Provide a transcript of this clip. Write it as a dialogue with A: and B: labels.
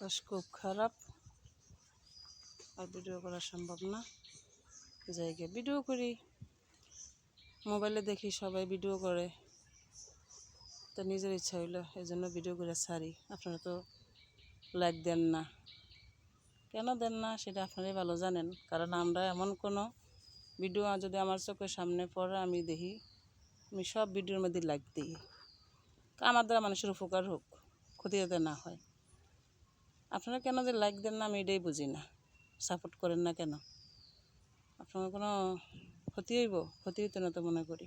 A: আকাশ খুব খারাপ, আর ভিডিও করা সম্ভব না। জায়গায় ভিডিও করি, মোবাইলে দেখি সবাই ভিডিও করে, তো নিজের ইচ্ছা হইলো এই জন্য ভিডিও করে ছাড়ি। আপনারা তো লাইক দেন না, কেন দেন না সেটা আপনারাই ভালো জানেন। কারণ আমরা এমন কোনো ভিডিও যদি আমার চোখের সামনে পড়ে আমি দেখি, আমি সব ভিডিওর মধ্যে লাইক দিই। আমার দ্বারা মানুষের উপকার হোক, ক্ষতি যাতে না হয়। আপনারা কেন যে লাইক দেন না আমি এটাই বুঝি না, সাপোর্ট করেন না কেন? আপনার কোনো ক্ষতি হইব? ক্ষতি হইতো না তো মনে করি।